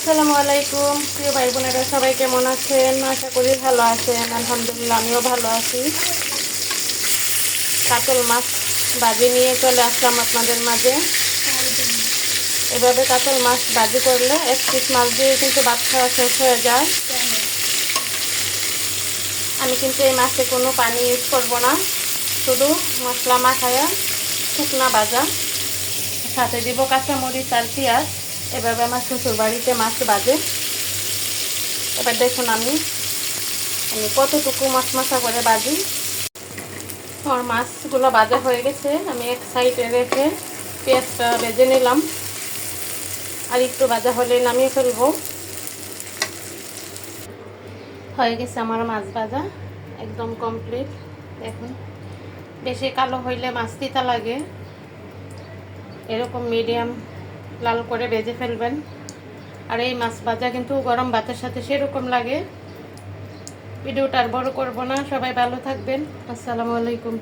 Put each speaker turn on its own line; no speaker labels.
আসসালামু আলাইকুম প্রিয় ভাই বোনেরা, সবাই কেমন আছেন? আশা করি ভালো আছেন। আলহামদুলিল্লাহ, আমিও ভালো আছি। কাতল মাছ ভাজি নিয়ে চলে আসলাম আপনাদের মাঝে। এভাবে কাতল মাছ ভাজি করলে এক পিস মাছ দিয়ে কিন্তু ভাত খাওয়া শেষ হয়ে যায়। আমি কিন্তু এই মাছে কোনো পানি ইউজ করব না, শুধু মশলা মাখায়া শুকনা ভাজা, সাথে দিব কাঁচামরিচ আর পেঁয়াজ। এভাবে আমার শ্বশুর বাড়িতে মাছ ভাজে। এবার দেখুন আমি কতটুকু মশমশা করে ভাজি। আমার মাছগুলো ভাজা হয়ে গেছে, আমি এক সাইডে রেখে পেঁয়াজটা ভেজে নিলাম। আর একটু ভাজা হলে নামিয়ে ফেলবো। হয়ে গেছে আমার মাছ ভাজা, একদম কমপ্লিট। দেখুন, বেশি কালো হইলে মাছ তিতা লাগে, এরকম মিডিয়াম লাল করে ভেজে ফেলবেন। আর এই মাছ ভাজা কিন্তু গরম ভাতের সাথে সেরকম লাগে। ভিডিওটা আর বড় করবো না, সবাই ভালো থাকবেন। আসসালামু আলাইকুম।